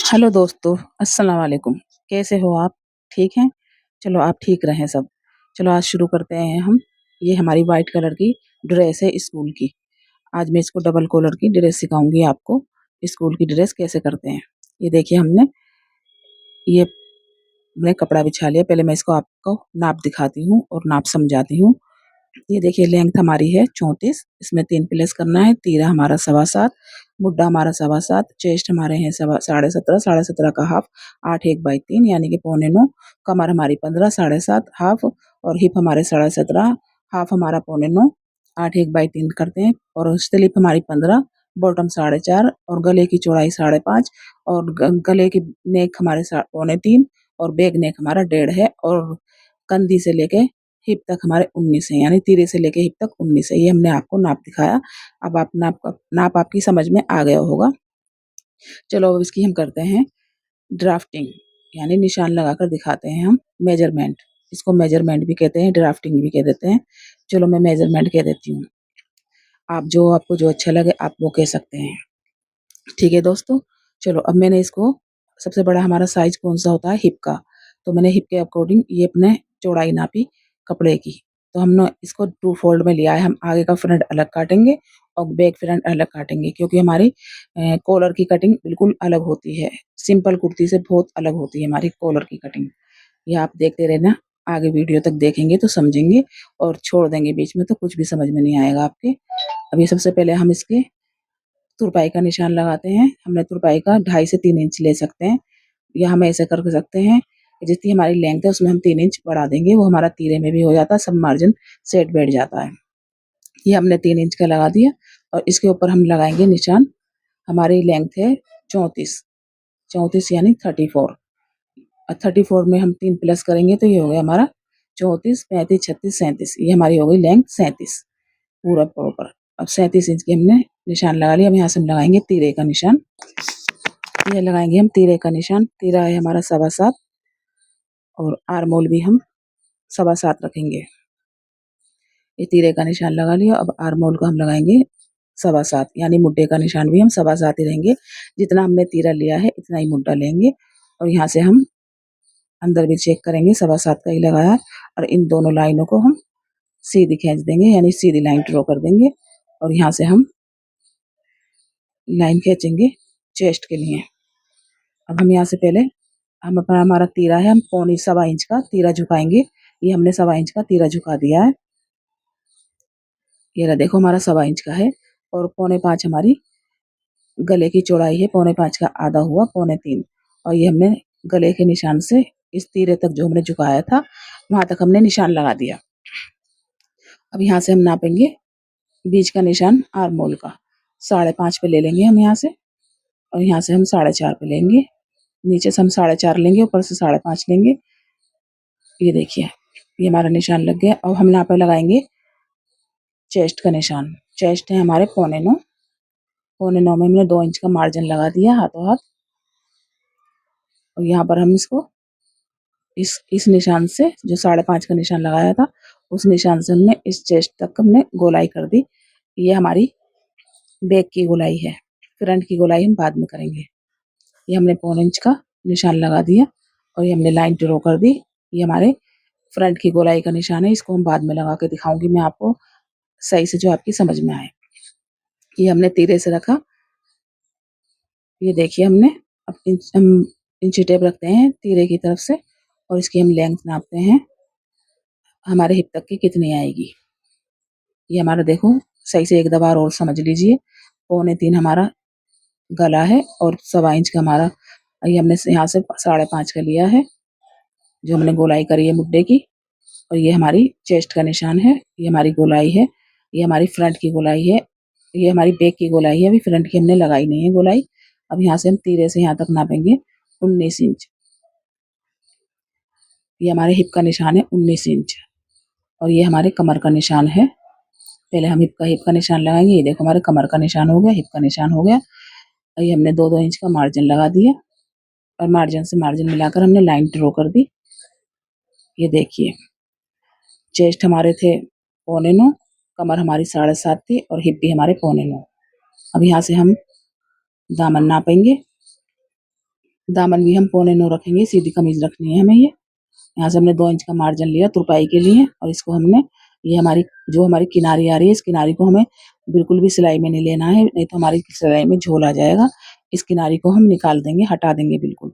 Hello दोस्तों, अस्सलाम वालेकुम। कैसे हो आप? ठीक हैं? चलो आप ठीक रहें सब। चलो आज शुरू करते हैं हम। ये हमारी वाइट कलर की ड्रेस है स्कूल की। आज मैं इसको डबल कॉलर की ड्रेस सिखाऊंगी आपको, स्कूल की ड्रेस कैसे करते हैं। ये देखिए ये हमने कपड़ा बिछा लिया। पहले मैं इसको आपको नाप दिखाती हूँ और नाप समझाती हूँ। ये देखिए लेंथ हमारी है 34, इसमें 3 प्लेस करना है। तीरा हमारा 7.25, मुड्डा हमारा 7.25, चेस्ट हमारे हैं 17.5, 17.5 का हाफ, 8 1/3 यानी कि 8.25, कमर हमारी 15 7.5 हाफ, और हिप हमारे 17.5, हाफ हमारा 8.25, 8 1/3 करते हैं। और स्लीप हमारी 15, बॉटम 4.5, और गले की चौड़ाई 5.5, और गले की नेक हमारे 3.25, और बैक नेक हमारा 1.5 है, और कंधी से लेके हिप तक हमारे 19 है, यानी तीरे से लेके हिप तक 19 है। ये हमने आपको नाप दिखाया। अब आप नाप आपकी समझ में आ गया होगा। चलो अब इसकी हम करते हैं ड्राफ्टिंग, यानी निशान लगाकर दिखाते हैं हम मेजरमेंट। इसको मेजरमेंट भी कहते हैं, ड्राफ्टिंग भी कह देते हैं। चलो मैं मेजरमेंट कह देती हूँ। आपको जो अच्छा लगे आप वो कह सकते हैं। ठीक है दोस्तों। चलो अब मैंने इसको, सबसे बड़ा हमारा साइज कौन सा होता है? हिप का। तो मैंने हिप के अकॉर्डिंग ये अपने चौड़ाई नापी कपड़े की। तो हमने इसको 2 फोल्ड में लिया है। हम आगे का फ्रंट अलग काटेंगे और बैक फ्रंट अलग काटेंगे, क्योंकि हमारी कॉलर की कटिंग बिल्कुल अलग होती है। सिंपल कुर्ती से बहुत अलग होती है हमारी कॉलर की कटिंग। ये आप देखते रहना, आगे वीडियो तक देखेंगे तो समझेंगे, और छोड़ देंगे बीच में तो कुछ भी समझ में नहीं आएगा आपके। अभी सबसे पहले हम इसके तुरपाई का निशान लगाते हैं। हमने तुरपाई का 2.5 से 3 इंच ले सकते हैं, या हम ऐसे कर सकते हैं जितनी हमारी लेंथ है उसमें हम 3 इंच बढ़ा देंगे, वो हमारा तीरे में भी हो जाता है, सब मार्जिन सेट बैठ जाता है। ये हमने 3 इंच का लगा दिया, और इसके ऊपर हम लगाएंगे निशान। हमारी लेंथ है 34, 34 यानी 34, और 34 में हम 3 प्लस करेंगे तो ये हो गया हमारा 34 35 36 37, ये हमारी हो गई लेंथ 37 पूरा प्रॉपर। अब 37 इंच के हमने निशान लगा लिया। अब यहाँ से हम लगाएंगे तीरे का निशान। ये लगाएंगे हम तीरे का निशान। तीरा है हमारा 7.25, और आर्मोल भी हम 7.25 रखेंगे। ये तीरे का निशान लगा लिया। अब आर्मोल को हम लगाएंगे 7.25, यानी मुड्डे का निशान भी हम 7.25 ही रहेंगे। जितना हमने तीरा लिया है इतना ही मुड्डा लेंगे, और यहाँ से हम अंदर भी चेक करेंगे 7.25 का ही लगाया है। और इन दोनों लाइनों को हम सीधी खींच देंगे, यानी सीधी लाइन ड्रॉ कर देंगे, और यहाँ से हम लाइन खींचेंगे चेस्ट के लिए। अब हम यहाँ से पहले हम अपना, हमारा तीरा है, हम 1.25 का तीरा झुकाएंगे। ये हमने 1.25 का तीरा झुका दिया है। ये रहा देखो हमारा 1.25 का है, और 4.25 हमारी गले की चौड़ाई है। 4.25 का आधा हुआ 3.25, और ये हमने गले के निशान से इस तीरे तक जो हमने झुकाया था वहां तक हमने निशान लगा दिया। अब यहाँ से हम नापेंगे बीच का निशान आर्मोल का। 5.5 पे ले लेंगे हम यहाँ से, और यहाँ से हम 4.5 पे लेंगे। नीचे से हम 4.5 लेंगे, ऊपर से 5.5 लेंगे। ये देखिए ये हमारा निशान लग गया। अब हम यहाँ पे लगाएंगे चेस्ट का निशान। चेस्ट है हमारे 9.25, 9.25 में हमने 2 इंच का मार्जिन लगा दिया हाथों हाथ, और यहाँ पर हम इसको इस निशान से, जो 5.5 का निशान लगाया था उस निशान से हमने इस चेस्ट तक हमने गोलाई कर दी। ये हमारी बैक की गोलाई है, फ्रंट की गोलाई हम बाद में करेंगे। ये हमने 1.25 इंच का निशान लगा दिया, और ये हमने लाइन ड्रॉ कर दी। ये हमारे फ्रंट की गोलाई का निशान है। इसको हम बाद में लगा के दिखाऊंगी मैं आपको सही से, जो आपकी समझ में आए। ये हमने तीरे से रखा। ये देखिए अब हम इंची टेप रखते हैं तीरे की तरफ से, और इसकी हम लेंथ नापते हैं हमारे हिप तक की कितनी आएगी। ये हमारा देखो सही से एक दफा और समझ लीजिए। 3.25 हमारा गला है, और 1.25 का हमारा, ये हमने यहाँ से 5.5 का लिया है जो हमने गोलाई करी है मुड्डे की। और ये हमारी चेस्ट का निशान है, ये हमारी गोलाई है, ये हमारी फ्रंट की गोलाई है, ये हमारी बैक की गोलाई है। अभी फ्रंट की हमने लगाई नहीं है गोलाई। अब यहाँ से हम तीरे से यहाँ तक नापेंगे 19 इंच। ये हमारे हिप का निशान है 19 इंच, और ये हमारे कमर का निशान है। पहले हम हिप का निशान लगाएंगे। ये देखो हमारे कमर का निशान हो गया, हिप का निशान हो गया। और ये हमने 2-2 इंच का मार्जिन लगा दिया, और मार्जिन से मार्जिन मिलाकर हमने लाइन ड्रॉ कर दी। ये देखिए चेस्ट हमारे थे 9.25, कमर हमारी 7.5 थी, और हिप भी हमारे 9.25। अब यहाँ से हम दामन नापेंगे। दामन भी हम 9.25 रखेंगे, सीधी कमीज रखनी है हमें ये। यहाँ से हमने 2 इंच का मार्जिन लिया तुरपाई के लिए और इसको हमने ये हमारी किनारी आ रही है, इस किनारी को हमें बिल्कुल भी सिलाई में नहीं लेना है, नहीं तो हमारी सिलाई में झोल आ जाएगा। इस किनारी को हम निकाल देंगे, हटा देंगे बिल्कुल,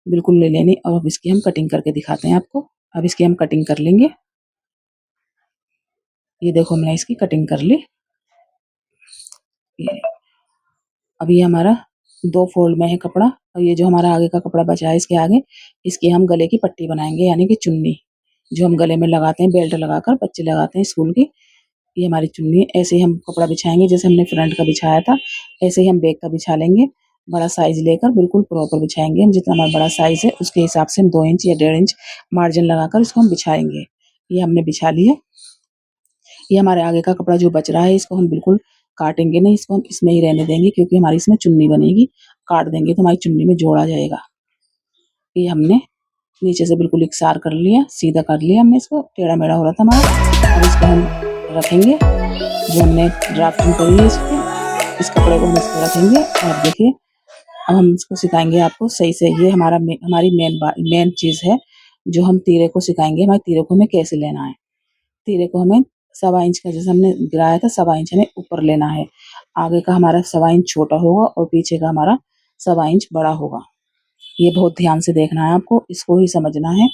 बिल्कुल नहीं लेनी। और अब इसकी हम कटिंग करके दिखाते हैं आपको। अब इसकी हम कटिंग कर लेंगे। ये देखो हमने इसकी कटिंग कर ली। ये अब ये हमारा 2 फोल्ड में है कपड़ा और ये जो हमारा आगे का कपड़ा बचा है इसके आगे, इसकी हम गले की पट्टी बनाएंगे यानी कि चुन्नी, जो हम गले में लगाते हैं, बेल्ट लगाकर बच्चे लगाते हैं स्कूल की। ये हमारी चुन्नी है। ऐसे ही हम कपड़ा बिछाएंगे, जैसे हमने फ्रंट का बिछाया था ऐसे ही हम बैक का बिछा लेंगे। बड़ा साइज लेकर बिल्कुल प्रॉपर बिछाएंगे हम, जितना हमारा बड़ा साइज है उसके हिसाब से हम 2 इंच या 1.5 इंच मार्जिन लगाकर इसको हम बिछाएंगे। ये हमने बिछा लिया। ये हमारे आगे का कपड़ा जो बच रहा है इसको हम बिल्कुल काटेंगे नहीं, इसको हम इसमें ही रहने देंगे क्योंकि हमारी इसमें चुन्नी बनेगी। काट देंगे तो हमारी चुन्नी में जोड़ आ जाएगा। ये हमने नीचे से बिल्कुल इकसार कर लिया, सीधा कर लिया हमने इसको, टेढ़ा मेढ़ा हो रहा था हमारा। अब इसको हम रखेंगे, जो हमने ड्राफ्टिंग करी है इस कपड़े को हम इस पर रखेंगे। और देखिए अब हम इसको सिखाएंगे आपको सही से। ये हमारी मेन चीज़ है जो हम तीरे को सिखाएंगे। हमारे तीरे को हमें कैसे लेना है। तीरे को हमें 1.25 इंच का, जैसे हमने गिराया था 1.25 इंच हमें ऊपर लेना है। आगे का हमारा 1.25 इंच छोटा होगा और पीछे का हमारा 1.25 इंच बड़ा होगा। ये बहुत ध्यान से देखना है आपको, इसको ही समझना है।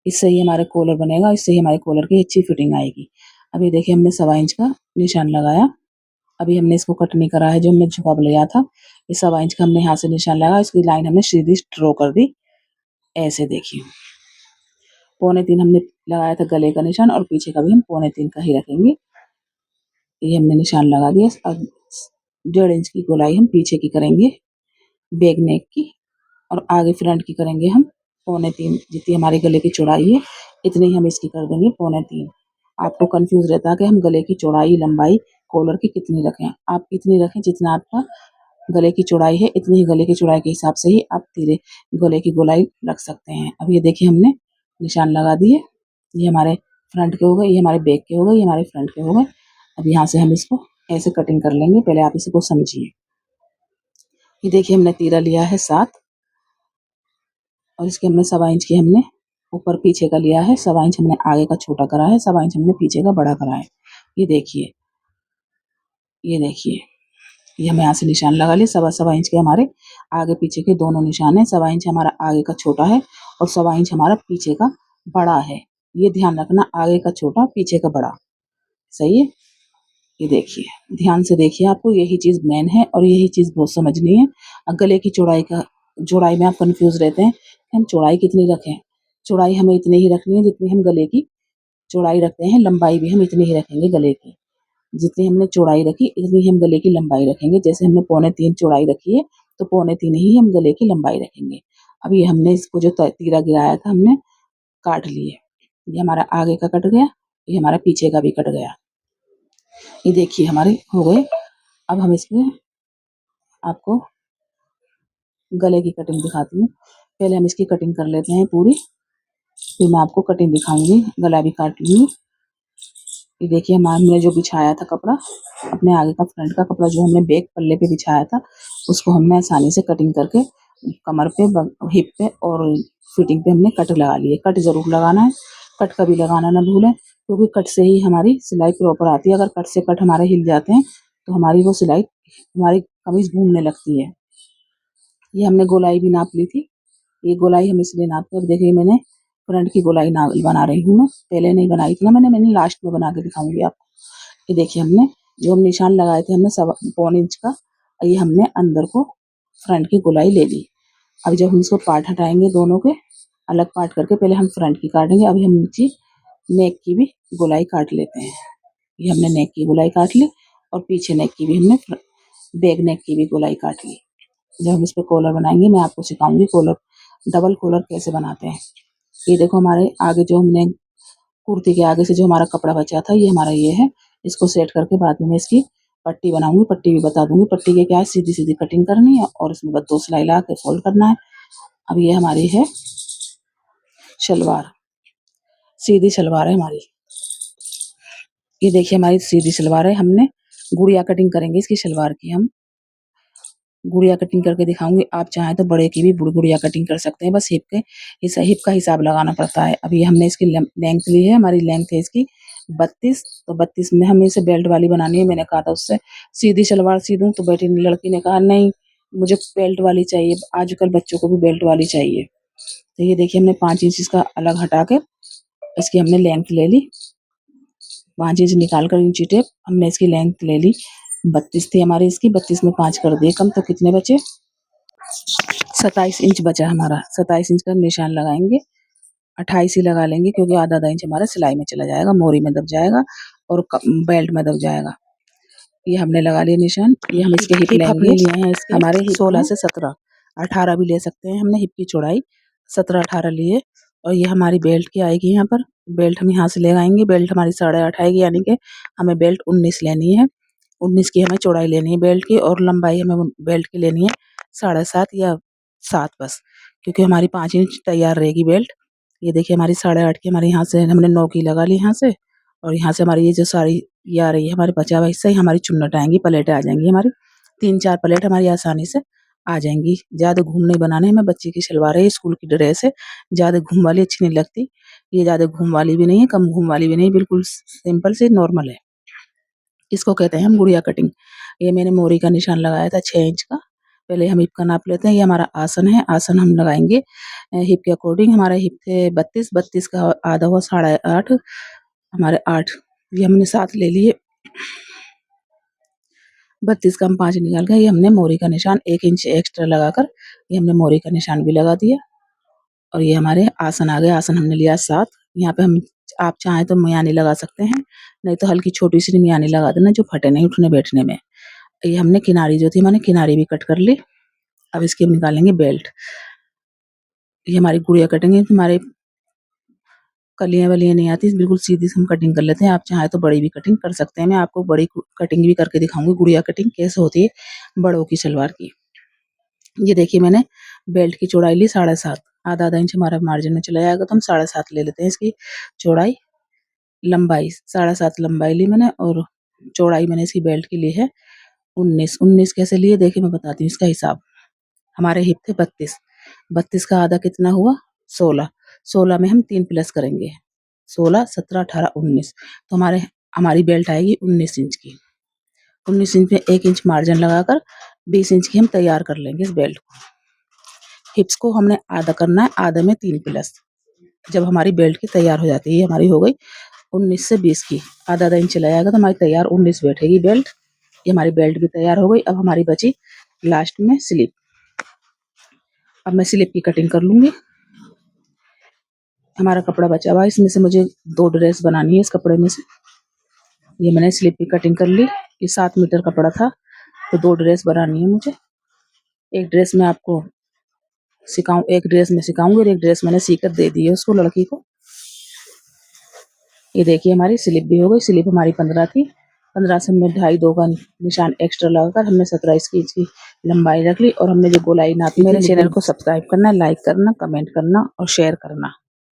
इससे ही हमारे कॉलर बनेगा, इससे ही हमारे कॉलर की अच्छी फिटिंग आएगी। अभी देखिए हमने 1.25 इंच का निशान लगाया। अभी हमने इसको कट नहीं करा है, जो हमने झुकाव लिया था ये 1.25 इंच का हमने यहाँ से निशान लगाया, इसकी लाइन हमने सीधी ड्रॉ कर दी। ऐसे देखिए 3.25 हमने लगाया था गले का निशान और पीछे का भी हम 3.25 का ही रखेंगे। ये हमने निशान लगा दिया। अब 1.5 इंच की गोलाई हम पीछे की करेंगे बैक नेक की, और आगे फ्रंट की करेंगे हम 3.25। जितनी हमारे गले की चौड़ाई है इतनी हम इसकी कर देंगे 3.25। आपको कंफ्यूज रहता है कि हम गले की चौड़ाई लंबाई कॉलर की कितनी रखें। आप इतनी रखें जितना आपका गले की चौड़ाई है, इतनी ही गले की चौड़ाई के हिसाब से ही आप तीरे गले की गोलाई रख सकते हैं। अब ये देखिए हमने निशान लगा दिए। ये हमारे फ्रंट के हो गए, ये हमारे बैक के हो गए, ये हमारे फ्रंट के हो गए। अब यहाँ से हम इसको ऐसे कटिंग कर लेंगे। पहले आप इसको समझिए। ये देखिए हमने तीरा लिया है 7 और इसके हमने 1.25 इंच की हमने ऊपर पीछे का लिया है। 1.25 इंच हमने आगे का छोटा करा है, 1.25 इंच हमने पीछे का बड़ा करा है। ये देखिए, ये देखिए, ये हम यहाँ से निशान लगा लिए। 1.25 इंच के हमारे आगे पीछे के दोनों निशान है। 1.25 इंच हमारा आगे का छोटा है और 1.25 इंच हमारा पीछे का बड़ा है। ये ध्यान रखना, आगे का छोटा पीछे का बड़ा। सही है। ये देखिए, ध्यान से देखिए, आपको यही चीज़ मेन है और यही चीज़ बहुत समझनी है। गले की चौड़ाई में आप कंफ्यूज रहते हैं कि हम चौड़ाई कितनी रखें। चौड़ाई हमें इतनी ही रखनी है जितनी हम गले की चौड़ाई रखते हैं। लंबाई भी हम इतनी ही रखेंगे गले की। जितनी हमने चौड़ाई रखी इतनी ही हम गले की लंबाई रखेंगे। जैसे हमने 3.25 चौड़ाई रखी है तो 3.25 ही हम गले की लंबाई रखेंगे। अब ये हमने इसको जो तीरा गिराया था हमने काट लिए। ये हमारा आगे का कट गया, ये हमारा पीछे का भी कट गया। ये देखिए हमारे हो गए। अब हम इसमें आपको गले की कटिंग दिखाती हूँ। पहले हम इसकी कटिंग कर लेते हैं पूरी, फिर मैं आपको कटिंग दिखाऊंगी। गला भी काट लूँगी। ये देखिए हमने जो बिछाया था कपड़ा, अपने आगे का फ्रंट का कपड़ा जो हमने बैक पल्ले पे बिछाया था उसको हमने आसानी से कटिंग करके कमर पे, हिप पे और फिटिंग पे हमने कट लगा लिए। कट जरूर लगाना है, कट कभी लगाना ना भूलें, क्योंकि कट से ही हमारी सिलाई प्रॉपर आती है। अगर कट से कट हमारे हिल जाते हैं तो हमारी वो सिलाई, हमारी कमीज घूमने लगती है। ये हमने गोलाई भी नाप ली थी। ये गोलाई हम इसलिए नापते हैं, देखिए मैंने फ्रंट की गोलाई ना बना रही हूँ मैं, पहले नहीं बनाई थी ना मैंने लास्ट में बना के दिखाऊंगी आपको। ये देखिए हमने जो हम निशान लगाए थे हमने 1.25 इंच का, ये हमने अंदर को फ्रंट की गोलाई ले ली। अब जब हम इसको पार्ट हटाएंगे दोनों के अलग पार्ट करके, पहले हम फ्रंट की काटेंगे। अभी हम नीचे नेक की भी गोलाई काट लेते हैं। ये हमने नेक की गोलाई काट ली और पीछे नेक की भी हमने, बैक नेक की भी गोलाई काट ली। जब हम इस पर कॉलर बनाएंगे मैं आपको सिखाऊंगी कॉलर, डबल कॉलर कैसे बनाते हैं। ये देखो हमारे आगे जो हमने कुर्ती के आगे से जो हमारा कपड़ा बचा था ये हमारा ये है। इसको सेट करके बाद में मैं इसकी पट्टी बनाऊंगी, पट्टी भी बता दूंगी। पट्टी के क्या है, सीधी सीधी कटिंग करनी है और इसमें बस 2 सिलाई ला के फोल्ड करना है। अब ये हमारी है शलवार, सीधी शलवार है हमारी। ये देखिए हमारी सीधी शलवार है। हमने गुड़िया कटिंग करेंगे इसकी शलवार की हम। गुड़िया कटिंग करके दिखाऊंगी। आप चाहें तो बड़े की भी गुड़िया कटिंग कर सकते हैं, बस हिप का हिसाब लगाना पड़ता है। अभी हमने इसकी लेंथ ली है, हमारी लेंथ है इसकी 32, तो 32 में हमें इसे बेल्ट वाली बनानी है। मैंने कहा था उससे सीधी सलवार सी दूं, तो बेटी लड़की ने कहा नहीं मुझे बेल्ट वाली चाहिए, आजकल बच्चों को भी बेल्ट वाली चाहिए। तो ये देखिए हमने 5 इंच इसका अलग हटा के इसकी हमने लेंथ ले ली, 5 इंच निकाल कर इंची टेप हमने इसकी लेंथ ले ली। 32 थी हमारी इसकी, 32 में 5 कर दिए कम, तो कितने बचे 27 इंच बचा हमारा। 27 इंच का हम निशान लगाएंगे, 28 ही लगा लेंगे क्योंकि आधा इंच हमारा सिलाई में चला जाएगा, मोरी में दब जाएगा और बेल्ट में दब जाएगा। ये हमने लगा लिया निशान। ये हम इसके हिप लेंगे, लिए हैं इसके हमारे 16 से 17, 18 भी ले सकते हैं। हमने हिप की चौड़ाई 17-18 लिए और ये हमारी बेल्ट की आएगी। यहाँ पर बेल्ट हम यहाँ से ले आएंगे, बेल्ट हमारी 8.5 आएगी, यानी कि हमें बेल्ट 19 लेनी है। 19 की हमें चौड़ाई लेनी है बेल्ट की, और लंबाई हमें बेल्ट की लेनी है 7.5 या 7 बस, क्योंकि हमारी 5 इंच तैयार रहेगी बेल्ट। ये देखिए हमारी 8.5 की हमारी यहाँ से हमने 9 की लगा ली यहाँ से, और यहाँ से हमारी ये जो सारी ये आ रही है हमारे बचा हुआ हिस्सा, हमारी चुन्नट आएंगी, प्लेटें आ जाएंगी हमारी 3-4 प्लेट हमारी आसानी से आ जाएंगी। ज़्यादा घूम नहीं बनाने, हमें बच्चे की सलवार है, स्कूल की ड्रेस है, ज़्यादा घूम वाली अच्छी नहीं लगती। ये ज़्यादा घूम वाली भी नहीं है, कम घूम वाली भी नहीं, बिल्कुल सिंपल से नॉर्मल है। इसको कहते हैं हम गुड़िया कटिंग। ये मैंने मोरी का निशान लगाया था 6 इंच का। पहले हम हिप का नाप लेते हैं। ये हमारा आसन है, आसन हम लगाएंगे हिप के अकॉर्डिंग। हमारे हिप थे 32, 32 का आधा हुआ 8.5, हमारे 8, ये हमने 7 ले लिए। 32 का हम 5 निकाल गए। ये हमने मोरी का निशान 1 इंच एक्स्ट्रा लगाकर ये हमने मोरी का निशान भी लगा दिया। और ये हमारे आसन आ गए। आसन हमने लिया 7। यहाँ पे हम आप चाहें तो मियानी लगा सकते हैं, नहीं तो हल्की छोटी सी मियानी लगा देना जो फटे नहीं उठने बैठने में। ये हमने किनारी जो थी मैंने किनारी भी कट कर ली। अब इसकी हम निकालेंगे बेल्ट। ये हमारी गुड़िया कटिंग है, हमारे कलियां वलियां नहीं आती, बिल्कुल सीधी हम कटिंग कर लेते हैं। आप चाहें तो बड़ी भी कटिंग कर सकते हैं। मैं आपको बड़ी कटिंग भी करके दिखाऊंगी, गुड़िया कटिंग कैसे होती है बड़ों की सलवार की। ये देखिए मैंने बेल्ट की चौड़ाई ली 7.5, आधा इंच हमारा मार्जिन में चला जाएगा, तो हम 7.5 ले लेते हैं इसकी चौड़ाई। लंबाई 7.5 लंबाई ली मैंने, और चौड़ाई मैंने इसकी बेल्ट की ली है 19। 19 कैसे लिए देखिए मैं बताती हूँ इसका हिसाब। हमारे हिप थे 32, 32 का आधा कितना हुआ 16, 16 में हम 3 प्लस करेंगे, 16, 17, 18, 19, तो हमारी बेल्ट आएगी 19 इंच की। 19 इंच में 1 इंच मार्जिन लगाकर 20 इंच की हम तैयार कर लेंगे इस बेल्ट को। हिप्स को हमने आधा करना है, आधे में 3 प्लस। जब हमारी बेल्ट की तैयार हो जाती है, हमारी हो गई 19 से 20 की, आधा इंच चला जाएगा तो हमारी तैयार 19 बैठेगी बेल्ट। ये हमारी बेल्ट भी तैयार हो गई। अब हमारी बची लास्ट में स्लिप। अब मैं स्लिप की कटिंग कर लूंगी। हमारा कपड़ा बचा हुआ है, इसमें से मुझे 2 ड्रेस बनानी है इस कपड़े में से। ये मैंने स्लिप की कटिंग कर ली। ये 7 मीटर कपड़ा था, तो 2 ड्रेस बनानी है मुझे। एक ड्रेस मैं आपको एक ड्रेस में सिखाऊंगी और एक ड्रेस मैंने सीकर दे दी है उसको, लड़की को। ये देखिए हमारी स्लिप भी हो गई। स्लिप हमारी 15 थी, 15 से हमने 2.5 का निशान एक्स्ट्रा लगाकर हमने 17 इंच की लंबाई रख ली, और हमने जो गोलाई नापी। मेरे चैनल को सब्सक्राइब करना, लाइक करना, कमेंट करना और शेयर करना।